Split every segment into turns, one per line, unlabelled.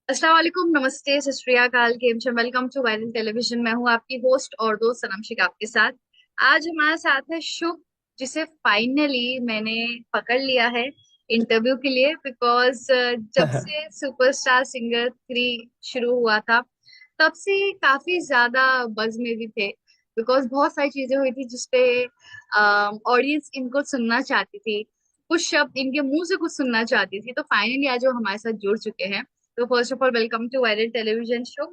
अस्सलाम वालेकुम, नमस्ते, सत श्री अकाल, केम छो। Welcome to viral television. मैं हूँ आपकी होस्ट और दोस्त सनम शेख आपके साथ। आज हमारे साथ है शुभ, जिसे फाइनली मैंने पकड़ लिया है इंटरव्यू के लिए। बिकॉज जब से सुपरस्टार सिंगर 3 शुरू हुआ था, तब से काफी ज्यादा बज में भी थे। बिकॉज बहुत सारी चीजें हुई थी जिसपे ऑडियंस इनको सुनना चाहती थी, कुछ शब्द इनके मुंह से कुछ सुनना चाहती थी। तो फाइनली आज वो हमारे साथ जुड़ चुके हैं। तो first of all, welcome to viral television show.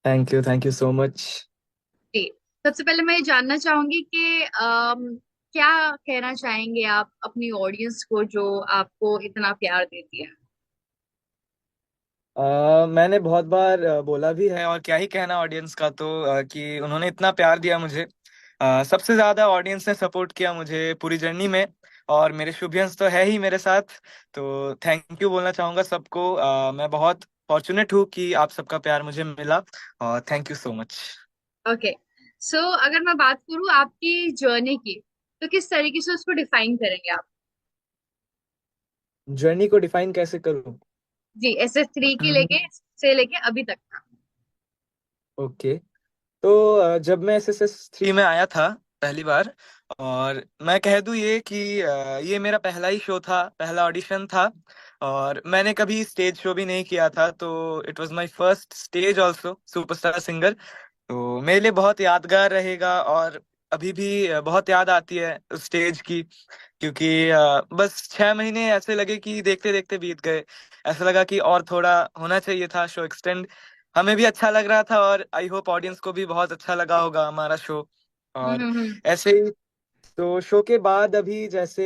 Thank you so much.
जी, सबसे पहले मैं ये जानना चाहूंगी कि क्या कहना चाहेंगे आप अपनी ऑडियंस को जो आपको इतना प्यार देती है।
मैंने बहुत बार बोला भी है, और क्या ही कहना ऑडियंस का। तो कि उन्होंने इतना प्यार दिया मुझे। सबसे ज्यादा ऑडियंस ने सपोर्ट किया मुझे पूरी जर्नी में। और मेरे शुभियंस तो है ही मेरे साथ। तो थैंक यू बोलना चाहूंगा सबको। मैं बहुत फॉर्चुनेट हूँ कि आप सबका प्यार मुझे मिला। और thank you so much.
Okay, so अगर मैं बात करूँ आपकी जर्नी की, तो किस तरीके से उसको डिफाइन करेंगे आप।
जर्नी को डिफाइन कैसे करूँ?
जी, SS3 की
हम्म।
लेके अभी तक का।
ओके। तो जब मैं SSS3 में आया था पहली बार, और मैं कह दूं ये कि ये मेरा पहला ही शो था, पहला ऑडिशन था। और मैंने कभी स्टेज शो भी नहीं किया था, तो it was my first stage also superstar singer. तो मेरे लिए बहुत यादगार रहेगा। और अभी भी बहुत याद आती है उस स्टेज की। क्योंकि बस 6 महीने ऐसे लगे कि देखते देखते बीत गए। ऐसा लगा कि और थोड़ा होना चाहिए था शो एक्सटेंड। हमें भी अच्छा लग रहा था, और आई होप ऑडियंस को भी बहुत अच्छा लगा होगा हमारा शो। और
हम्म।
ऐसे ही। तो शो के बाद अभी जैसे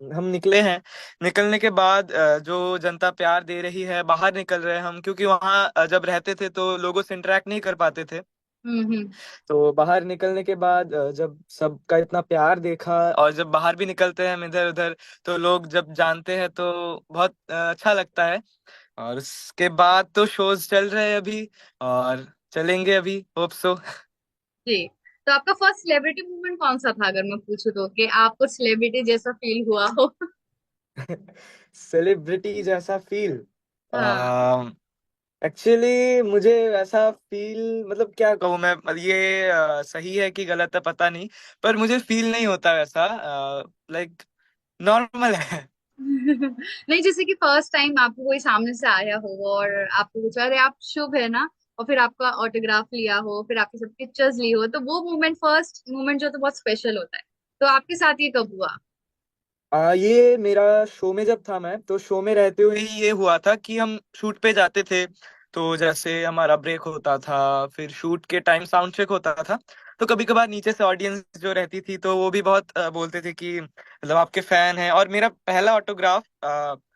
हम निकले हैं, निकलने के बाद जो जनता प्यार दे रही है, बाहर निकल रहे हैं हम, क्योंकि वहाँ जब रहते थे तो लोगों से इंटरेक्ट नहीं कर पाते थे।
हम्म।
तो बाहर निकलने के बाद जब सबका इतना प्यार देखा, और जब बाहर भी निकलते हैं हम इधर उधर, तो लोग जब जानते हैं तो बहुत अच्छा लगता है। और उसके बाद तो शोज चल रहे हैं अभी, और चलेंगे अभी, होप सो।
जी, तो आपका फर्स्ट सेलिब्रिटी मूवमेंट कौन सा था, अगर मैं पूछूं तो, कि आपको सेलिब्रिटी जैसा फील हुआ हो।
सेलिब्रिटी जैसा फील?
हाँ।
एक्चुअली मुझे ऐसा फील, मतलब क्या कहूँ मैं, ये सही है कि गलत है पता नहीं। पर मुझे फील नहीं होता वैसा। लाइक नॉर्मल है।
नहीं, जैसे कि फर्स्ट टाइम आपको कोई सामने से आया हो और आपको पूछा, अरे आप शुभ है ना, और फिर आपका ऑटोग्राफ लिया हो, फिर आपके सब पिक्चर्स ली हो, तो वो मोमेंट, फर्स्ट मोमेंट जो तो बहुत स्पेशल होता है। तो आपके साथ ये कब हुआ।
ये मेरा शो में जब था, मैं तो शो में रहते हुए ही ये हुआ था कि हम शूट पे जाते थे। तो जैसे हमारा ब्रेक होता था, फिर शूट के टाइम साउंड चेक होता था। तो कभी कभार नीचे से ऑडियंस जो रहती थी, तो वो भी बहुत बोलते थे कि मतलब आपके फैन हैं। और मेरा पहला ऑटोग्राफ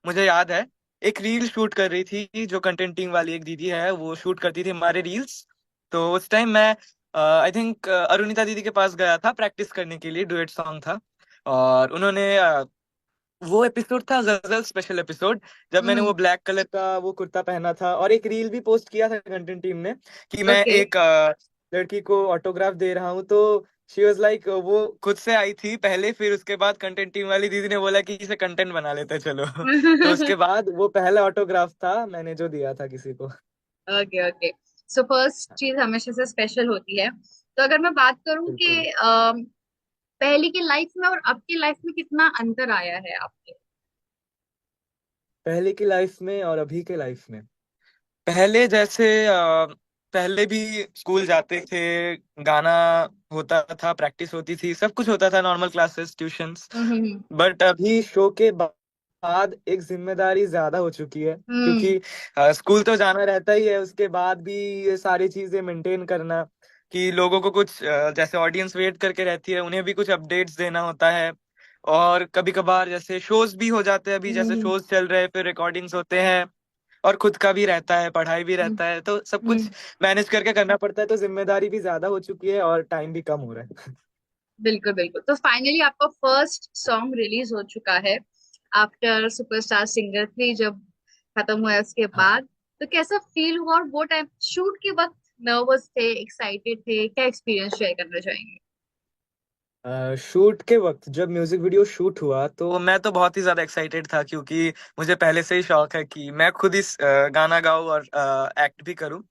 मुझे याद है, एक रील शूट कर रही थी, जो कंटेंट टीम वाली एक दीदी है, वो शूट करती थी हमारे रील्स। तो उस टाइम मैं आई थिंक अरुणिता दीदी के पास गया था प्रैक्टिस करने के लिए, डुएट सॉन्ग था। और उन्होंने वो एपिसोड था गजल स्पेशल एपिसोड, जब मैंने वो
हम्म।
ब्लैक कलर का वो कुर्ता पहना था। और एक रील भी पोस्ट किया था कंटेंट टीम ने कि मैं
ओके।
एक लड़की को ऑटोग्राफ दे रहा हूँ। तो शी वाज लाइक, वो खुद से आई थी पहले, फिर उसके बाद कंटेंट टीम वाली दीदी ने बोला कि इसे कंटेंट बना लेते हैं, चलो। तो उसके बाद वो पहला ऑटोग्राफ था मैंने जो दिया था किसी को।
ओके ओके, सो फर्स्ट चीज हमेशा से स्पेशल होती है। तो अगर मैं बात करूं कि
बिल्कुल।
पहले की लाइफ में और अब की लाइफ में कितना अंतर आया है आपके।
पहले की लाइफ में और अभी के लाइफ में, पहले जैसे पहले भी स्कूल जाते थे, गाना होता था, प्रैक्टिस होती थी, सब कुछ होता था, normal classes, tuitions.
Hmm.
But अभी शो के बाद एक जिम्मेदारी ज्यादा हो चुकी है,
हम्म
क्योंकि स्कूल तो जाना रहता ही है, उसके बाद भी ये सारी चीजें मेंटेन करना, कि लोगों को कुछ जैसे ऑडियंस वेट करके रहती है, उन्हें भी कुछ अपडेट्स देना होता है। और कभी कभार जैसे शोज भी हो जाते हैं, अभी जैसे
हम्म
शोज चल रहे हैं, फिर रिकॉर्डिंग्स होते हैं, और खुद का भी रहता है, पढ़ाई भी
हम्म
रहता है, तो सब कुछ
हम्म।
मैनेज करके करना पड़ता है। तो जिम्मेदारी भी ज्यादा हो चुकी है, और टाइम भी कम हो रहा है।
बिल्कुल बिल्कुल, तो फाइनली आपका फर्स्ट सॉन्ग रिलीज हो चुका है आफ्टर सुपरस्टार सिंगर 3, जब खत्म हुआ है उसके
हाँ।
बाद। तो कैसा फील हुआ, और वो टाइम शूट के वक्त नर्वस थे, एक्साइटेड थे, क्या एक्सपीरियंस शेयर करना चाहेंगे।
शूट के वक्त जब म्यूजिक वीडियो शूट हुआ तो मैं तो बहुत ही ज्यादा एक्साइटेड था, क्योंकि मुझे पहले से ही शौक है कि मैं खुद इस गाना गाऊं और एक्ट भी करूं।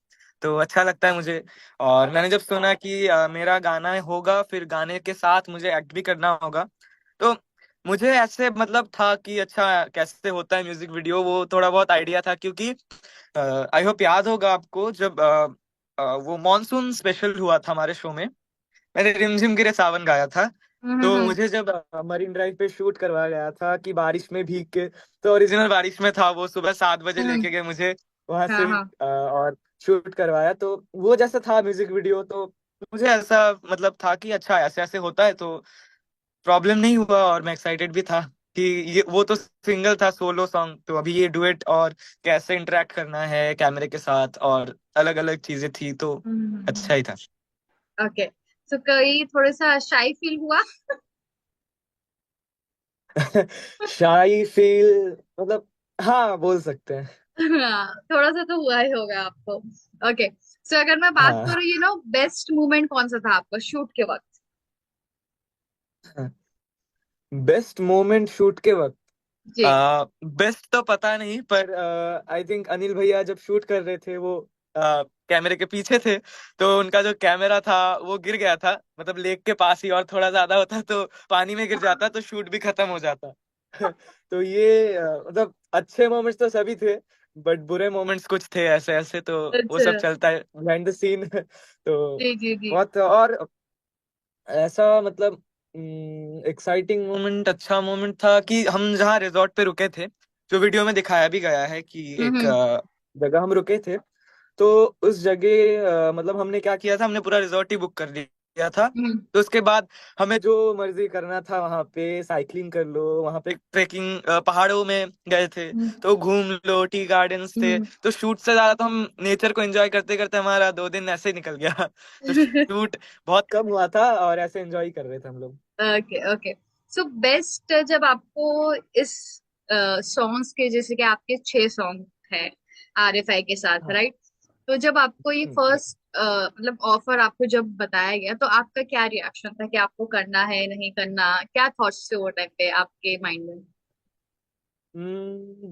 तो अच्छा लगता है मुझे। और मैंने जब सुना कि मेरा गाना होगा, फिर गाने के साथ मुझे एक्ट भी करना होगा, तो मुझे ऐसे मतलब था कि अच्छा कैसे होता है म्यूजिक वीडियो, वो थोड़ा बहुत आइडिया था। क्योंकि आई होप याद होगा आपको, जब वो मॉनसून स्पेशल हुआ था हमारे शो में, मैंने रिमझिम गिरे सावन गाया था।
हम्म
तो
हम्म
मुझे जब मरीन ड्राइव पे शूट करवाया गया था कि बारिश में भीग के, तो ओरिजिनल बारिश में था वो, सुबह 7 बजे
हम्म,
लेके गए मुझे वहां
हाँ
से,
हाँ।
और शूट करवाया। तो वो जैसा था म्यूजिक वीडियो, तो मुझे ऐसा मतलब था कि अच्छा ऐसे ऐसे होता है, तो प्रॉब्लम नहीं हुआ और मैं एक्साइटेड भी था कि ये वो तो सिंगल था, सोलो सॉन्ग, तो अभी ये डुएट और कैसे इंटरेक्ट करना है कैमरे के साथ और अलग अलग चीजें थी, तो अच्छा ही था।
ओके, तो कहीं थोड़ा सा शाई फील हुआ?
शाई फील, मतलब हाँ बोल सकते हैं।
हाँ, थोड़ा सा तो हुआ ही होगा आपको। ओके, सो अगर मैं बात
हाँ।
करूँ, बेस्ट मोमेंट कौन सा था आपका शूट के वक्त?
बेस्ट मोमेंट शूट के वक्त,
जी।
बेस्ट तो पता नहीं, पर आई थिंक अनिल भैया जब शूट कर रहे थे, वो कैमरे के पीछे थे, तो उनका जो कैमरा था वो गिर गया था, मतलब लेक के पास ही, और थोड़ा ज्यादा होता तो पानी में गिर जाता तो शूट भी खत्म हो जाता। तो ये मतलब अच्छे मोमेंट्स तो सभी थे, बट बुरे मोमेंट्स कुछ थे ऐसे ऐसे, तो वो
अच्छा।
सब चलता है बिहाइंड द सीन। तो
जी जी जी।
बहुत, और ऐसा मतलब एक्साइटिंग मोमेंट, अच्छा मोमेंट था कि हम जहाँ रिजॉर्ट पे रुके थे, जो वीडियो में दिखाया भी गया है कि एक
हम्म
जगह हम रुके थे, तो उस जगह मतलब हमने क्या किया था, हमने पूरा रिजॉर्ट ही बुक कर लिया था।
हम्म
तो उसके बाद हमें जो मर्जी करना था, वहां पे साइकिलिंग कर लो, वहां पे ट्रेकिंग, पहाड़ों में गए थे
हम्म
तो घूम लो, टी गार्डन्स थे।
हम्म।
तो शूट से ज्यादा तो हम नेचर को एंजॉय करते करते हमारा 2 दिन ऐसे ही निकल गया। तो शूट बहुत कम हुआ था और ऐसे एंजॉय कर रहे थे हम लोग।
ओके ओके, सो बेस्ट जब आपको इस सॉन्ग्स के, जैसे कि आपके 6 सॉन्ग है RFI के साथ,
हाँ।
राइट? तो जब आपको ये
right।
फर्स्ट मतलब ऑफर आपको जब बताया गया, तो आपका क्या रिएक्शन था कि आपको करना है नहीं करना? क्या थॉट्स थे वो टाइम पे आपके माइंड में?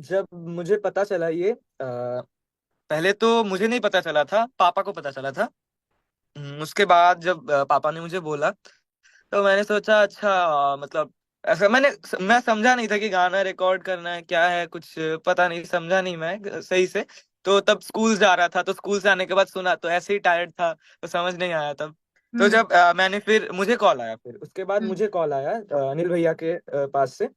जब मुझे पता चला ये, पहले तो मुझे नहीं पता चला था, पापा को पता चला था। उसके बाद जब पापा ने मुझे बोला, तो मैंने सोचा अच्छा, मतलब ऐसा मैं समझा नहीं था कि गाना रिकॉर्ड करना है क्या है, कुछ पता नहीं, समझा नहीं मैं सही से। तो तब स्कूल जा रहा था, तो स्कूल से आने के बाद सुना, तो ऐसे ही टायर्ड था, तो समझ नहीं आया तब। तो
हम्म
जब मैंने फिर मुझे कॉल आया, फिर उसके बाद
हम्म
मुझे कॉल आया अनिल भैया के पास से।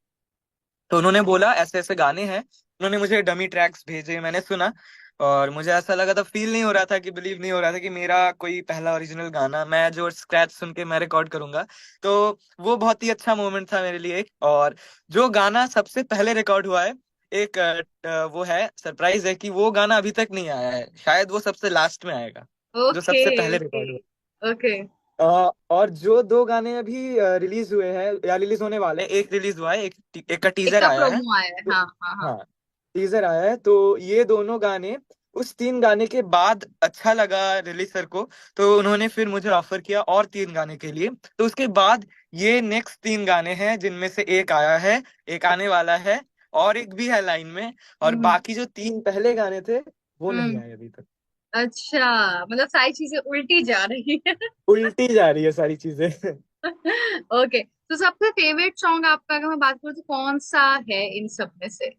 तो उन्होंने बोला ऐसे ऐसे गाने हैं, उन्होंने मुझे डमी ट्रैक्स भेजे, मैंने सुना, और मुझे ऐसा लगा था, फील नहीं हो रहा था, कि बिलीव नहीं हो रहा था कि मेरा कोई पहला ओरिजिनल गाना, मैं जो स्क्रैच सुन के मैं रिकॉर्ड करूंगा। तो वो बहुत ही अच्छा मोमेंट था मेरे लिए। और जो गाना सबसे पहले रिकॉर्ड हुआ है, एक वो है सरप्राइज है कि वो गाना अभी तक नहीं आया है, शायद वो सबसे लास्ट में आएगा, जो
ओके
सबसे पहले
ओके
रिकॉर्ड हुआ।
ओके।
और जो 2 गाने अभी रिलीज हुए हैं या रिलीज होने वाले हैं, एक रिलीज हुआ है, एक का
एक
टीजर
का
आया है।
प्रोमो आया है,
तो
हाँ हाँ हाँ।
हाँ, टीजर आया है, तो ये दोनों गाने उस 3 गाने के बाद अच्छा लगा रिलीजर को, तो उन्होंने फिर मुझे ऑफर किया और 3 गाने के लिए। तो उसके बाद ये नेक्स्ट 3 गाने हैं, जिनमें से एक आया है, एक आने वाला है, और एक भी है लाइन में। और
हम्म
बाकी जो 3 पहले गाने थे वो नहीं
हम्म।
आए अभी तक।
अच्छा, मतलब सारी चीजें उल्टी जा रही है।
उल्टी जा रही है सारी चीजें।
ओके, तो सबसे फेवरेट सॉन्ग आपका अगर मैं बात करूँ तो कौन सा है इन सब में से?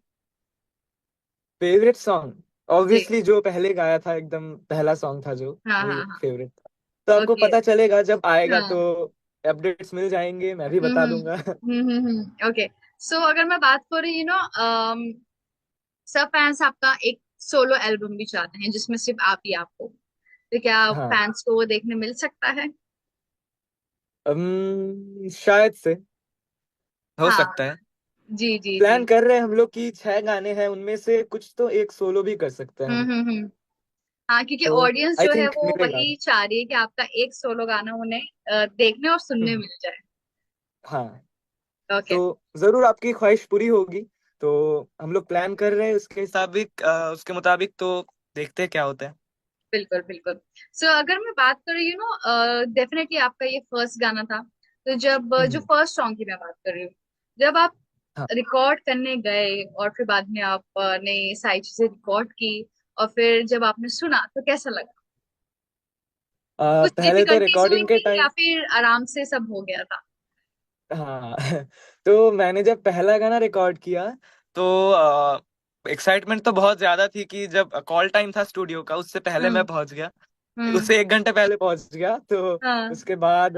फेवरेट सॉन्ग,
जी।
ऑब्वियसली जो पहले गाया था, एकदम पहला सॉन्ग था जो,
हाँ
वही
हाँ हाँ।
फेवरेट था। तो आपको
ओके।
पता चलेगा जब आएगा,
हाँ।
तो अपडेट्स मिल जाएंगे, मैं भी बता दूंगा।
ओके, सो अगर मैं बात करूँ, सब फैंस आपका एक सोलो एल्बम भी चाहते हैं जिसमें सिर्फ आप ही आप हो, तो क्या
हाँ।
फैंस को वो देखने मिल सकता है?
शायद से हो
हाँ।
सकता है।
जी जी जी।
प्लान कर रहे हैं हम लोग कि 6 गाने हैं, उनमें से कुछ तो एक सोलो भी कर सकते हैं हम।
हम्म। हाँ, क्योंकि
तो
ऑडियंस
आई
जो है
थिंक
वो
मिलेगा।
वही चाह रही है कि आपका एक सोलो गाना उन्हें देखने और सुनने
हम्म,
मिल जाए।
हाँ।
ओके।
तो जरूर आपकी ख्वाहिश पूरी होगी। तो हम लोग प्लान कर रहे हैं उसके मुताबिक, उसके मुताबिक, तो देखते हैं क्या होता है।
बिल्कुल बिल्कुल। सो अगर मैं बात करूँ, डेफिनेटली आपका ये फर्स्ट गाना था, तो जब जो
हम्म।
फर्स्ट सॉन्ग की मैं बात कर रही हूँ, जब आप
हाँ।
रिकॉर्ड करने गए और फिर बाद में आपने सारी चीजें रिकॉर्ड की, और फिर जब आपने सुना तो कैसा लगा? कुछ
पहले तो
डिफिकल्टीज हुई
रिकॉर्डिंग के
थी या
टाइम,
फिर आराम से सब हो गया था?
हाँ तो मैंने जब पहला गाना रिकॉर्ड किया तो एक्साइटमेंट तो बहुत ज्यादा थी कि जब कॉल टाइम था स्टूडियो का उससे पहले मैं
हम्म।
पहुंच गया,
हम्म।
उससे 1 घंटे पहले पहुंच गया। तो
हाँ।
उसके बाद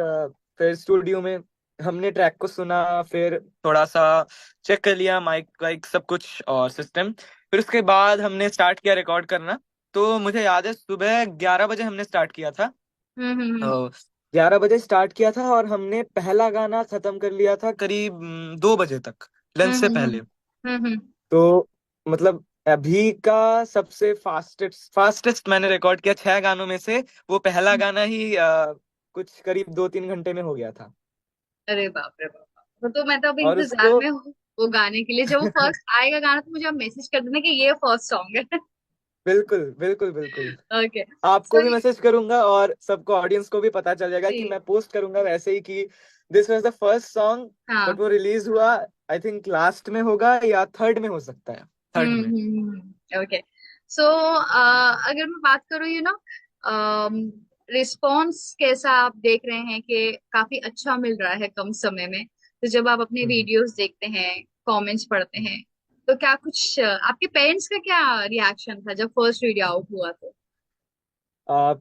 फिर स्टूडियो में हमने ट्रैक को सुना, फिर थोड़ा सा चेक कर लिया माइक वाइक सब कुछ और सिस्टम। फिर उसके बाद हमने स्टार्ट किया रिकॉर्ड करना। तो मुझे याद है सुबह 11 बजे हमने स्टार्ट किया था।
हम्म।
11 बजे स्टार्ट किया था और हमने पहला गाना खत्म कर लिया था करीब 2 बजे तक, लंच
हम्म।
से
हम्म।
पहले।
हम्म।
तो मतलब अभी का सबसे फास्टेस्ट फास्टेस्ट मैंने रिकॉर्ड किया 6 गानों में से वो पहला
हम्म।
गाना ही कुछ करीब 2-3 घंटे में हो गया था।
अरे बाप रे बाप, तो मैं तो अभी
और
इंतजार
उसको
में हूँ वो गाने के लिए। जब वो फर्स्ट आएगा गाना तो मुझे आप मैसेज कर देना कि ये फर्स्ट सॉन्ग है।
बिल्कुल बिल्कुल बिल्कुल
ओके।
आपको
सो
भी मैसेज करूंगा और सबको ऑडियंस को भी पता चल जाएगा कि
जी।
मैं पोस्ट करूंगा वैसे ही कि this was the first song. But
हाँ।
वो रिलीज हुआ आई थिंक लास्ट में होगा या थर्ड में हो सकता है, थर्ड में।
ओके। सो अगर मैं बात करूँ रिस्पॉन्स कैसा आप देख रहे हैं कि काफी अच्छा मिल रहा है कम समय में? तो जब आप अपने
हम्म।
वीडियोस देखते हैं, कमेंट्स पढ़ते हैं, तो क्या कुछ आपके पेरेंट्स का क्या रिएक्शन था जब फर्स्ट वीडियो आउट हुआ तो?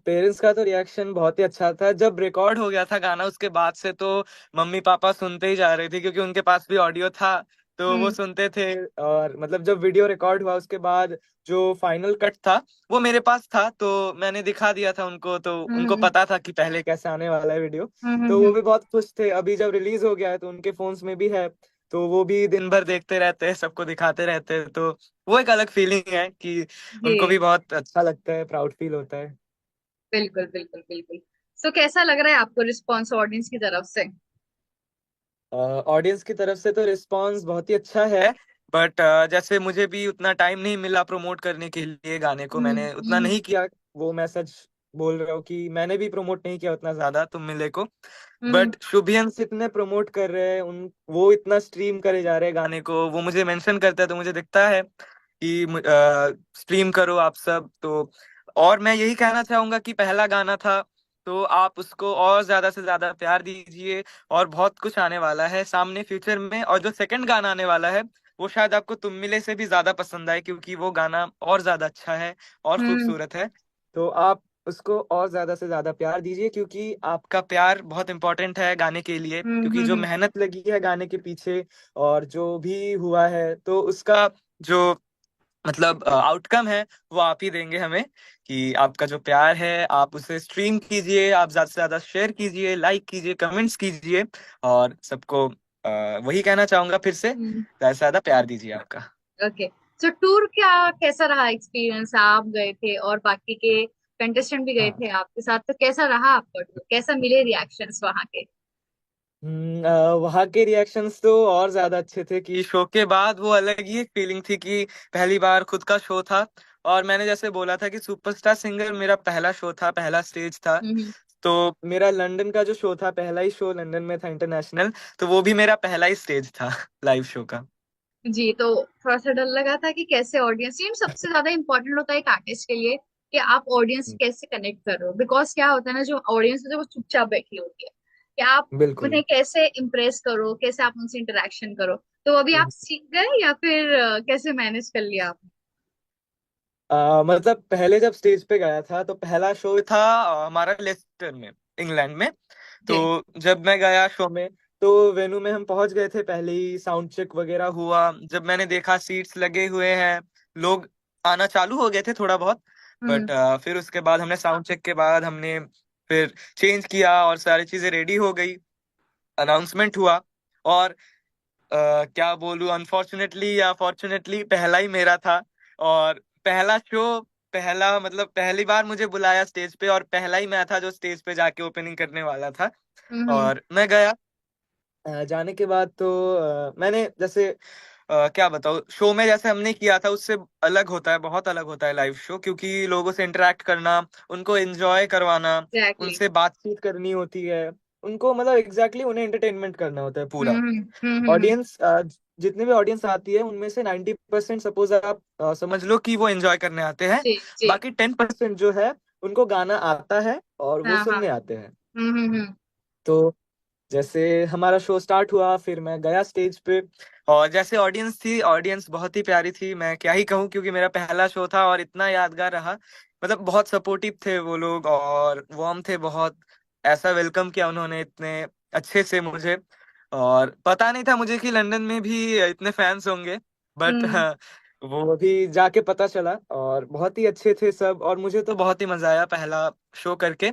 पेरेंट्स का तो रिएक्शन बहुत ही अच्छा था जब रिकॉर्ड हो गया था गाना। उसके बाद से तो मम्मी पापा सुनते ही जा रहे थे क्योंकि उनके पास भी ऑडियो था, तो वो
हम्म।
सुनते थे। और मतलब जब वीडियो रिकॉर्ड हुआ उसके बाद जो फाइनल कट था वो मेरे पास था, तो मैंने दिखा दिया था उनको, तो उनको
हम्म।
पता था कि पहले कैसे आने वाला है वीडियो।
हम्म।
तो वो भी बहुत खुश थे। अभी जब रिलीज हो गया है तो उनके फोन्स में भी है, तो वो भी दिन भर देखते रहते हैं, सबको दिखाते रहते हैं। तो वो एक अलग फीलिंग है कि उनको भी
जी।
बहुत अच्छा लगता है, प्राउड फील होता है।
बिल्कुल बिल्कुल बिल्कुल। सो कैसा लग रहा है आपको रिस्पॉन्स ऑडियंस की तरफ से?
ऑडियंस की तरफ से तो रिस्पांस बहुत ही अच्छा है। बट जैसे मुझे भी उतना टाइम नहीं मिला प्रमोट करने के लिए गाने को,
हम्म।
मैंने उतना
हम्म।
नहीं किया। वो मैं सच बोल रहा हूँ कि मैंने भी प्रमोट नहीं किया उतना ज्यादा तुम मिले को।
हम्म।
बट शुभियंस इतने प्रमोट कर रहे हैं, उन वो इतना स्ट्रीम करे जा रहे हैं गाने को, वो मुझे मेंशन करता है तो मुझे दिखता है कि स्ट्रीम करो आप सब तो। और मैं यही कहना चाहूंगा कि पहला गाना था तो आप उसको और ज्यादा से ज्यादा प्यार दीजिए। और बहुत कुछ आने वाला है सामने फ्यूचर में, और जो सेकंड गाना आने वाला है वो शायद आपको तुम मिले से भी ज्यादा पसंद आए क्योंकि वो गाना और ज्यादा अच्छा है और
हम्म।
खूबसूरत है। तो आप उसको और ज्यादा से ज्यादा प्यार दीजिए क्योंकि आपका प्यार बहुत इंपॉर्टेंट है गाने के लिए, क्योंकि जो
हम्म।
मेहनत लगी है गाने के पीछे और जो भी हुआ है तो उसका जो मतलब आउटकम है वो आप ही देंगे हमें। कि आपका जो प्यार है आप उसे स्ट्रीम कीजिए, आप ज्यादा से ज्यादा शेयर कीजिए, लाइक कीजिए, कमेंट्स कीजिए। और सबको वही कहना चाहूंगा फिर से,
हम्म।
ज्यादा से ज्यादा प्यार दीजिए आपका।
ओके। सो टूर क्या कैसा रहा एक्सपीरियंस? आप गए थे और बाकी के कंटेस्टेंट भी गए
हाँ।
थे आपके साथ, तो कैसा रहा आपका टूर? कैसा मिले रिएक्शंस वहां के?
वहाँ के रिएक्शंस तो और ज्यादा अच्छे थे कि शो के बाद वो अलग ही एक फीलिंग थी कि पहली बार खुद का शो था। और मैंने जैसे बोला था कि सुपरस्टार सिंगर मेरा पहला शो था, पहला स्टेज था।
हम्म।
तो मेरा लंदन का जो शो था, पहला ही शो लंदन में था इंटरनेशनल, तो वो भी मेरा पहला ही स्टेज था लाइव शो का।
जी, तो थोड़ा सा डर लगा था कि कैसे ऑडियंस, ये सबसे ज्यादा इंपॉर्टेंट होता है एक आर्टिस्ट के लिए, कि आप ऑडियंस से कैसे कनेक्ट कर रहे हो। बिकॉज क्या होता है ना, जो ऑडियंस होती है वो चुपचाप बैठी होती है, कि आप
बिल्कुल।
उन्हें कैसे इम्प्रेस करो, कैसे आप उनसे इंटरेक्शन करो। तो अभी आप सीख गए या फिर कैसे मैनेज कर लिया आपने?
मतलब पहले जब स्टेज पे गया था तो पहला शो था हमारा लेस्टर में, इंग्लैंड में। तो
जी।
जब मैं गया शो में तो वेन्यू में हम पहुंच गए थे, पहले ही साउंड चेक वगैरह हुआ। जब मैंने देखा सीट्स लगे हुए हैं, लोग आना चालू हो गए थे थोड़ा बहुत।
हम्म।
बट फिर उसके बाद हमने साउंड चेक के बाद हमने फिर चेंज किया और सारी चीजें रेडी हो गई, अनाउंसमेंट हुआ। और क्या बोलूं, अनफॉर्चुनेटली या फॉर्चुनेटली पहला ही मेरा था। और पहला शो, पहला मतलब पहली बार मुझे बुलाया स्टेज पे और पहला ही मैं था जो स्टेज पे जाके ओपनिंग करने वाला था।
हम्म।
और मैं गया। जाने के बाद तो मैंने जैसे क्या बताऊँ, शो में जैसे हमने किया था उससे अलग होता है, बहुत अलग होता है लाइव शो, क्योंकि लोगों से इंटरेक्ट करना, उनको एंजॉय करवाना,
एग्जैक्टली।
उनसे बातचीत करनी होती है। उनको मतलब एग्जैक्टली उन्हें एंटरटेनमेंट करना होता है पूरा।
हम्म
ऑडियंस, जितने भी ऑडियंस आती है उनमें से 90% सपोज आप समझ लो कि वो एंजॉय करने आते हैं।
जी जी।
बाकी 10% जो है उनको गाना आता है और वो
हाँ हाँ।
सुनने आते हैं।
हम्म।
तो जैसे हमारा शो स्टार्ट हुआ, फिर मैं गया स्टेज पे, और जैसे ऑडियंस थी, ऑडियंस बहुत ही प्यारी थी, मैं क्या ही कहूँ, क्योंकि मेरा पहला शो था और इतना यादगार रहा। मतलब बहुत सपोर्टिव थे वो लोग और वार्म थे बहुत। ऐसा वेलकम किया उन्होंने इतने अच्छे से मुझे। और पता नहीं था मुझे कि लंदन में भी इतने फैंस होंगे, बट
हम्म
वो अभी जाके पता चला। और बहुत ही अच्छे थे सब, और मुझे तो बहुत ही मजा आया पहला शो करके।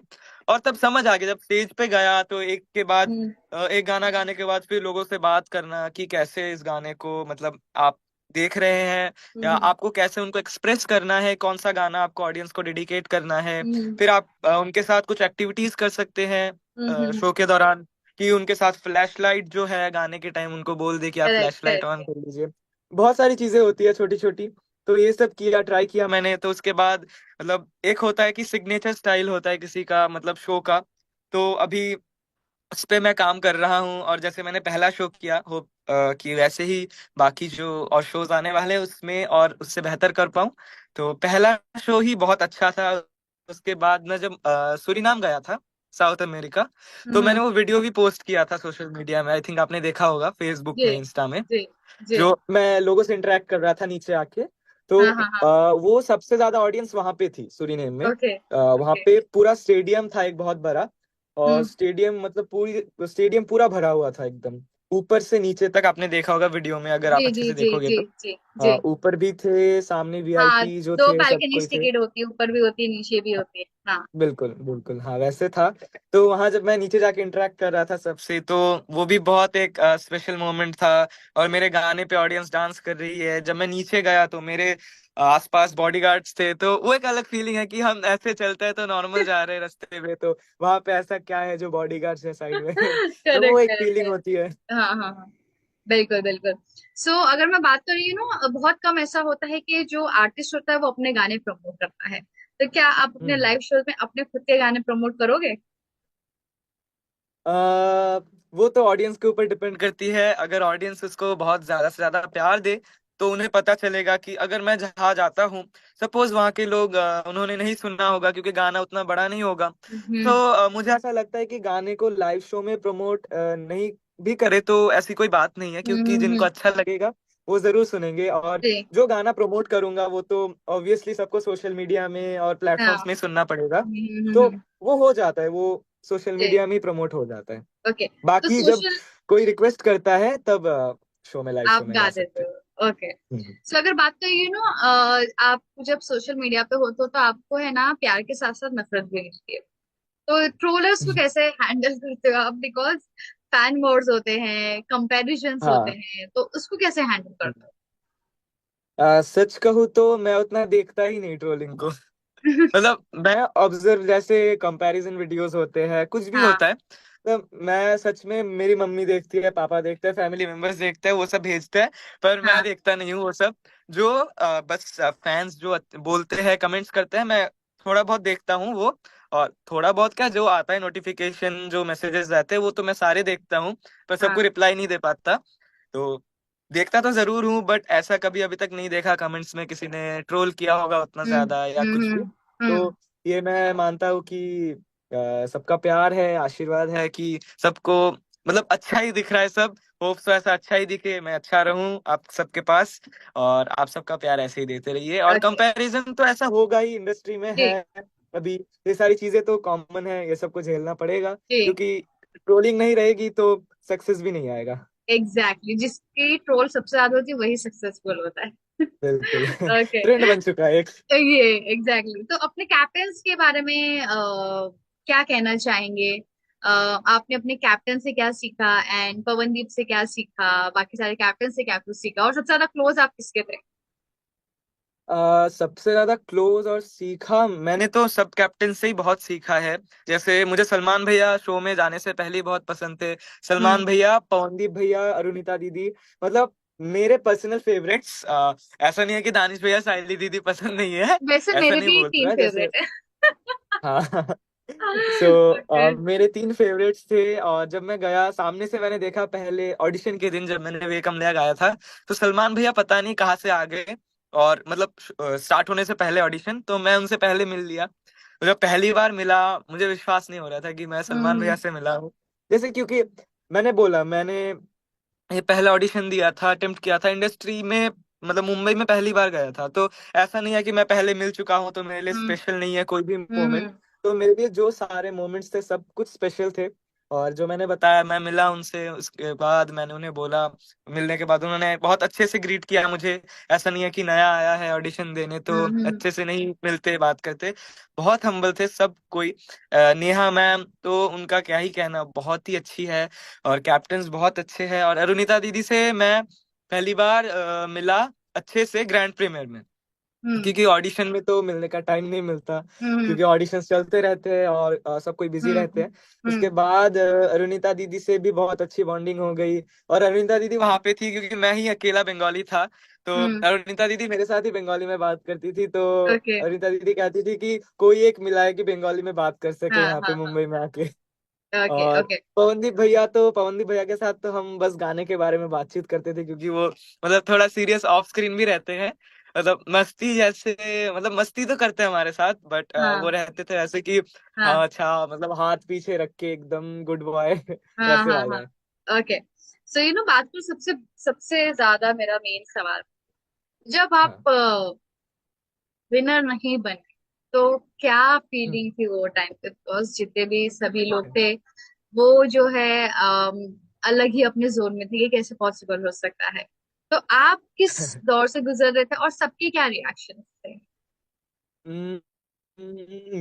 और तब समझ आ गया, जब स्टेज पे गया तो एक के बाद
हम्म
एक गाना गाने के बाद फिर लोगों से बात करना कि कैसे इस गाने को मतलब आप देख रहे हैं, या
हम्म
आपको कैसे उनको एक्सप्रेस करना है, कौन सा गाना आपको ऑडियंस को डेडिकेट करना है।
हम्म
फिर आप उनके साथ कुछ एक्टिविटीज कर सकते हैं
हम्म।
शो के दौरान, कि उनके साथ फ्लैश लाइट जो है गाने के टाइम उनको बोल दे कि आप
correct
flash light on
correct.
कर लीजिए। बहुत सारी चीजें होती है छोटी छोटी। तो ये सब किया, ट्राई किया मैंने। तो उसके बाद मतलब एक होता है कि सिग्नेचर स्टाइल होता है किसी का, मतलब शो का। तो अभी उस पे मैं काम कर रहा हूँ, और जैसे मैंने पहला शो किया हो कि वैसे ही बाकी जो और शोज आने वाले हैं उसमें और उससे बेहतर कर पाऊँ। तो पहला शो ही बहुत अच्छा था। उसके बाद मैं जब सूरीनाम गया था, साउथ अमेरिका, तो मैंने
हम्म।
वो वीडियो भी पोस्ट किया था सोशल मीडिया में, आई थिंक आपने देखा होगा फेसबुक
जी
में, इंस्टा में।
जी जी।
जो मैं लोगों से इंटरेक्ट कर रहा था नीचे आके। तो
हाँ हाँ हाँ।
वो सबसे ज्यादा ऑडियंस वहां पे थी सुरीनेम में।
ओके
वहां
ओके।
पे पूरा स्टेडियम था एक बहुत बड़ा। और
हम्म।
स्टेडियम मतलब पूरी स्टेडियम पूरा भरा हुआ था एकदम, ऊपर से नीचे तक। आपने देखा होगा वीडियो में अगर आप
जी
अच्छे
जी
से
जी
देखोगे
जी
तो।
जी जी।
ऊपर भी थे, सामने
हाँ,
वीआईपी जो
दो
थे सब कोई
बालकनीज
थे।
टिकट होती है, ऊपर भी होती है नीचे भी होती है। हाँ।
बिल्कुल बिल्कुल, हाँ वैसे था। तो वहां जब मैं नीचे जाके इंटरेक्ट कर रहा था सबसे, तो वो भी बहुत एक स्पेशल मोमेंट था। और मेरे गाने पे ऑडियंस डांस कर रही है। जब मैं नीचे गया तो मेरे आसपास बॉडीगार्ड्स थे, तो वो एक अलग फीलिंग है कि हम ऐसे चलते हैं तो नॉर्मल जा रहे हैं रास्ते में, तो वहां पे ऐसा क्या है जो बॉडीगार्ड्स है साइड में। तो वो
करेक्ट
एक
करेक्ट
फीलिंग
करेक्ट।
होती है।
हाँ हाँ हाँ। बिल्कुल बिल्कुल। अगर मैं बात कर रही हूँ ना, बहुत कम ऐसा होता है कि जो आर्टिस्ट होता है वो अपने गाने प्रमोट करता है। तो क्या आप अपने
हम्म।
लाइव शो में अपने खुद के गाने प्रमोट करोगे?
आ, वो तो ऑडियंस के ऊपर डिपेंड करती है। अगर ऑडियंस उसको बहुत ज्यादा से ज्यादा प्यार दे, तो उन्हें पता चलेगा कि अगर मैं जहाँ जाता हूँ, सपोज वहाँ के लोग उन्होंने नहीं सुनना होगा क्योंकि गाना उतना बड़ा नहीं होगा। तो
हम्म
मुझे ऐसा लगता है कि गाने को लाइव शो में प्रमोट नहीं भी करे तो ऐसी कोई बात नहीं है, क्योंकि जिनको
हम्म।
अच्छा लगेगा वो जरूर सुनेंगे। और
जी।
जो गाना प्रमोट करूंगा वो तो ऑब्वियसली सबको सोशल मीडिया में और प्लेटफॉर्म्स
हाँ।
में सुनना पड़ेगा। तो
हम्म।
वो हो जाता है, वो सोशल
जी।
मीडिया में ही प्रमोट हो जाता है।
ओके। तो
बाकी जब
सोशल
कोई रिक्वेस्ट करता है तब शो में, लाइव
आप
शो में
गा
गा
देते
सकते
हो? ओके।
हैं। हम्म।
अगर बात करिए ना, आप जब सोशल मीडिया पे होते हो तो आपको है ना प्यार के साथ साथ नफरत भी मिलती है। तो ट्रोलर्स को कैसे हैंडल करते हो आप? बिकॉज फैन मोड्स होते हैं, कंपैरिजंस होते
हाँ।
हैं, तो उसको कैसे हैंडल करते
सच कहूँ तो मैं उतना देखता ही नहीं ट्रोलिंग को।
हो?
मतलब मैं ऑब्जर्व, जैसे कंपैरिजन वीडियोस होते हैं, कुछ भी
हाँ
होता है, तो मैं सच में, मेरी मम्मी देखती है, पापा देखते हैं, फैमिली मेंबर्स देखते हैं, वो सब भेजते हैं। पर मैं
हाँ
देखता नहीं हूँ वो सब। जो बस फैंस जो बोलते हैं, कमेंट्स करते हैं, मैं थोड़ा बहुत देखता हूँ वो। और थोड़ा बहुत क्या, जो आता है नोटिफिकेशन, जो मैसेजेस रहते हैं, वो तो मैं सारे देखता हूँ, पर सबको
हाँ।
रिप्लाई नहीं दे पाता। तो देखता तो जरूर हूँ, बट ऐसा कभी अभी तक नहीं देखा कमेंट्स में किसी ने ट्रोल किया होगा उतना ज्यादा या कुछ भी।
हम्म।
तो ये मैं मानता हूँ कि सबका प्यार है, आशीर्वाद है कि सबको मतलब अच्छा ही दिख रहा है सब। होप सो ऐसा अच्छा ही दिखे, मैं अच्छा रहूं आप सबके पास, और आप सबका प्यार ऐसे ही देते रहिए। और
ओके।
कंपैरिजन तो ऐसा होगा ही, इंडस्ट्री में है
जी
अभी। ये सारी चीजें तो कॉमन है, ये सबको झेलना पड़ेगा,
जी।
क्योंकि ट्रोलिंग नहीं रहेगी तो सक्सेस भी नहीं आएगा।
एग्जैक्टली, जिसकी ट्रोल सबसे ज्यादा होती है वही सक्सेसफुल होता है।
बिल्कुल।
ओके।
ट्रेंड बन चुका है एक।
ये एग्जैक्टली, तो अपने कैप्टन्स के बारे में क्या कहना चाहेंगे? आपने अपने कैप्टन से क्या सीखा, एंड पवनदीप से क्या सीखा, बाकी सारे कैप्टन से क्या कुछ सीखा, और सबसे ज्यादा क्लोज आप किसके थे?
सबसे ज्यादा क्लोज और सीखा मैंने तो सब कैप्टन से ही बहुत सीखा है। जैसे मुझे सलमान भैया शो में जाने से पहले ही बहुत पसंद थे।
हम्म।
सलमान भैया, पवनदीप भैया, अरुणिता दीदी, मतलब मेरे पर्सनल फेवरेट्स। ऐसा नहीं है कि दानिश भैया, साइली दीदी पसंद नहीं है,
वैसे
ऐसा
मेरे
नहीं
भी
बोल
तीन
रहा है। जैसे
फेवरेट है।
हाँ। So
okay.
मेरे तीन फेवरेट्स थे, और जब मैं गया सामने से मैंने देखा पहले ऑडिशन के दिन जब मैंने वे कम नया गाया था, तो सलमान भैया पता नहीं कहाँ से आ गए। और मतलब स्टार्ट होने से पहले ऑडिशन, तो मैं उनसे पहले मिल लिया। तो जब पहली बार मिला, मुझे विश्वास नहीं हो रहा था कि मैं सलमान
हम्म
भैया से मिला हूँ। जैसे क्योंकि मैंने ये पहला ऑडिशन दिया था, अटेम्प्ट किया था इंडस्ट्री में, मतलब मुंबई में पहली बार गया था। तो ऐसा नहीं है कि मैं पहले मिल चुका हूँ तो मेरे लिए
हम्म
स्पेशल नहीं है कोई भी मोमेंट।
हम्म
तो मेरे लिए जो सारे मोमेंट्स थे सब कुछ स्पेशल थे। और जो मैंने बताया, मैं मिला उनसे, उसके बाद मैंने उन्हें बोला, मिलने के बाद उन्होंने बहुत अच्छे से ग्रीट किया मुझे। ऐसा नहीं है कि नया आया है ऑडिशन देने तो
हम्म
अच्छे से नहीं मिलते बात करते। बहुत हम्बल थे सब कोई। नेहा मैम तो उनका क्या ही कहना, बहुत ही अच्छी है। और कैप्टन्स बहुत अच्छे हैं। और अरुणिता दीदी से मैं पहली बार मिला अच्छे से ग्रैंड प्रीमियर में,
हम्म
क्योंकि ऑडिशन में तो मिलने का टाइम नहीं मिलता,
हम्म
क्योंकि ऑडिशंस चलते रहते हैं और सब कोई बिजी रहते
हम्म
हैं। उसके
हम्म
बाद अरुणिता दीदी से भी बहुत अच्छी बॉन्डिंग हो गई। और अरुणिता दीदी वहां पे थी क्योंकि मैं ही अकेला बंगाली था। तो
हम्म।
अरुणिता दीदी मेरे साथ ही बंगाली में बात करती थी। तो
ओके।
अरुणिता दीदी कहती थी कि कोई एक मिला है कि बंगाली में बात कर सके
हाँ
यहाँ
हाँ
पे
हाँ।
मुंबई में आके।
ओके
और
ओके।
पवनदीप भैया के साथ तो हम बस गाने के बारे में बातचीत करते थे, क्योंकि वो मतलब थोड़ा सीरियस ऑफ स्क्रीन भी रहते हैं। मतलब मस्ती जैसे, मतलब मस्ती तो करते हैं हमारे साथ, बट वो
हाँ
रहते थे ऐसे कि
हाँ
हाँ अच्छा, मतलब हाथ पीछे रख के एकदम गुड बॉय
हाँ
वैसे
हाँ
वाले
हाँ।
हैं।
ओके। सो बात करो सबसे सबसे ज्यादा मेरा मेन सवाल, जब आप
हाँ।
विनर नहीं बने तो क्या
हम्म।
फीलिंग थी वो टाइम पे? बिकॉज जितने भी सभी लोग थे वो जो है अलग ही अपने जोन में थे, ये कैसे पॉसिबल हो सकता है? तो आप किस दौर से गुजर रहे थे और सबके क्या रिएक्शन थे?
हम्म,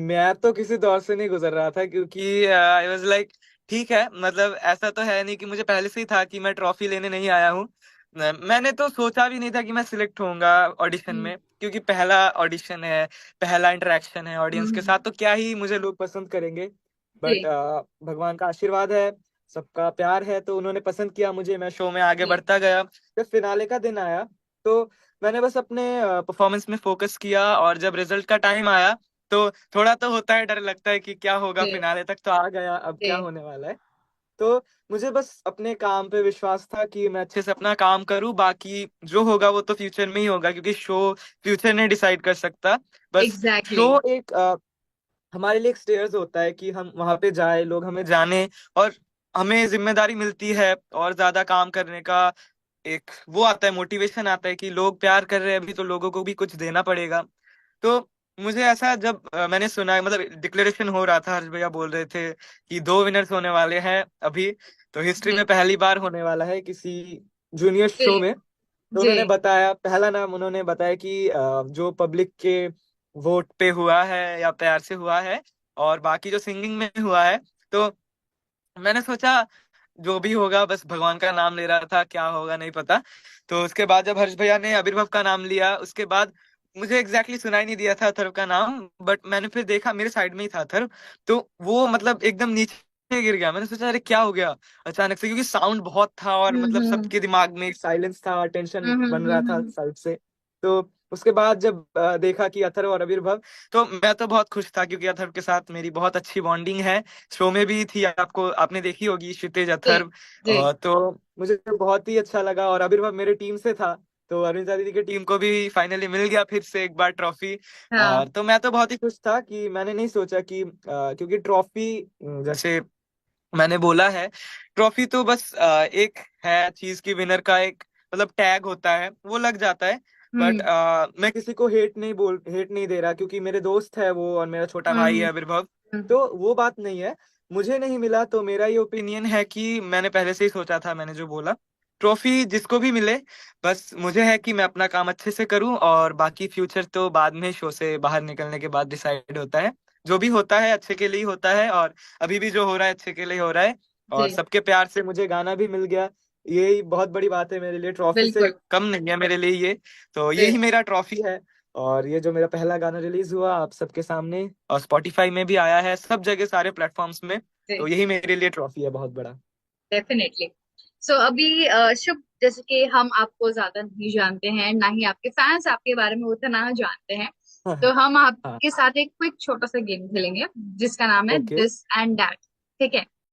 मैं तो किसी दौर से नहीं गुजर रहा था, क्योंकि आई वाज लाइक ठीक है, मतलब ऐसा तो है नहीं कि मुझे पहले से ही था कि मैं ट्रॉफी लेने नहीं आया हूँ। मैंने तो सोचा भी नहीं था कि मैं सिलेक्ट होऊंगा ऑडिशन
हम्म।
में, क्योंकि पहला ऑडिशन है, पहला इंटरेक्शन है ऑडियंस के
हम्म।
साथ, तो क्या ही मुझे लोग पसंद करेंगे। बट
जी
भगवान का आशीर्वाद है, सबका प्यार है, तो उन्होंने पसंद किया मुझे, मैं शो में आगे
जी।
बढ़ता गया। जब फिनाले का दिन आया, तो मैंने बस अपने परफॉर्मेंस में फोकस किया। और जब रिजल्ट का टाइम आया, तो थोड़ा तो होता है, डर लगता है कि क्या होगा,
जी
फिनाले तक तो आ गया, अब क्या
जी।
होने वाला है। तो मुझे बस अपने काम पे विश्वास था कि मैं अच्छे से अपना काम करूं, बाकी जो होगा वो तो फ्यूचर में ही होगा, क्योंकि शो फ्यूचर नहीं डिसाइड कर सकता। बस
एग्जैक्टली।
शो एक हमारे लिए एक स्टेयर्स होता है कि हम वहां पे जाए, लोग हमें जाने, और हमें जिम्मेदारी मिलती है और ज्यादा काम करने का एक वो आता है, मोटिवेशन आता है कि लोग प्यार कर रहे हैं अभी, तो लोगों को भी कुछ देना पड़ेगा। तो मुझे ऐसा जब मैंने सुना, मतलब डिक्लेरेशन हो रहा था, हर्ष भैया बोल रहे थे कि दो विनर्स होने वाले हैं अभी, तो हिस्ट्री
जी
में पहली बार होने वाला है किसी जूनियर
जी
शो में। तो
जी
उन्होंने बताया, पहला नाम उन्होंने बताया कि जो पब्लिक के वोट पे हुआ है या प्यार से हुआ है, और बाकी जो सिंगिंग में हुआ है। तो मैंने सोचा जो भी होगा, बस भगवान का नाम ले रहा था, क्या होगा नहीं पता। तो उसके बाद जब हर्ष भैया ने आविर्भाव का नाम लिया, उसके बाद मुझे एग्जैक्टली सुनाई नहीं दिया था अथर्व का नाम, बट मैंने फिर देखा मेरे साइड में ही था अथर्व। तो वो मतलब एकदम नीचे गिर गया। मैंने सोचा अरे क्या हो गया अचानक से, क्योंकि साउंड बहुत था और मतलब
हम्म
सबके दिमाग में एक साइलेंस था, टेंशन बन रहा था
हम्म।
साइड से। तो उसके बाद जब देखा कि अथर्व और आविर्भाव, तो मैं तो बहुत खुश था, क्योंकि अथर्व के साथ मेरी बहुत अच्छी बॉन्डिंग है। शो में भी थी, आपको आपने देखी होगी, क्षितिज
जी
अथर्व।
जी।
तो मुझे बहुत ही अच्छा लगा, और आविर्भाव मेरे टीम से था। तो अरुणिता दीदी की टीम को भी फाइनली मिल गया फिर से एक बार ट्रॉफी।
हाँ।
तो मैं तो बहुत ही खुश था कि मैंने नहीं सोचा कि क्योंकि ट्रॉफी, जैसे मैंने बोला है, ट्रॉफी तो बस एक है चीज की, विनर का एक मतलब टैग होता है, वो लग जाता है। बट
हम्म
मैं किसी को हेट नहीं दे रहा, क्योंकि मेरे दोस्त है वो, और मेरा छोटा भाई है
हम्म
आविर्भाव।
हम्म।
तो वो बात नहीं है, मुझे नहीं मिला तो मेरा ये ओपिनियन है कि मैंने पहले से ही सोचा था, मैंने जो बोला, ट्रॉफी जिसको भी मिले, बस मुझे है कि मैं अपना काम अच्छे से करूं, और बाकी फ्यूचर तो बाद में शो से बाहर निकलने के बाद डिसाइड होता है। जो भी होता है अच्छे के लिए ही होता है, और अभी भी जो हो रहा है अच्छे के लिए हो रहा है। और
जी
सबके प्यार से मुझे गाना भी मिल गया, यही बहुत बड़ी बात है मेरे लिए, ट्रॉफी से
बिल्कुल।
कम नहीं है मेरे लिए ये। तो
जी
यही मेरा ट्रॉफी है। और ये जो मेरा पहला गाना रिलीज हुआ आप सबके सामने, और स्पॉटिफाई में भी आया है, सब जगह सारे प्लेटफॉर्म्स में,
जी।
तो यही मेरे लिए ट्रॉफी है बहुत बड़ा।
डेफिनेटली। सो अभी शुभ, जैसे कि हम आपको ज्यादा नहीं जानते हैं, ना ही आपके फैंस आपके बारे में उतना जानते हैं,
हाँ
तो हम
हाँ।
आपके साथ एक क्विक छोटा सा गेम खेलेंगे जिसका नाम है
ओके।
This and that. ठीक है।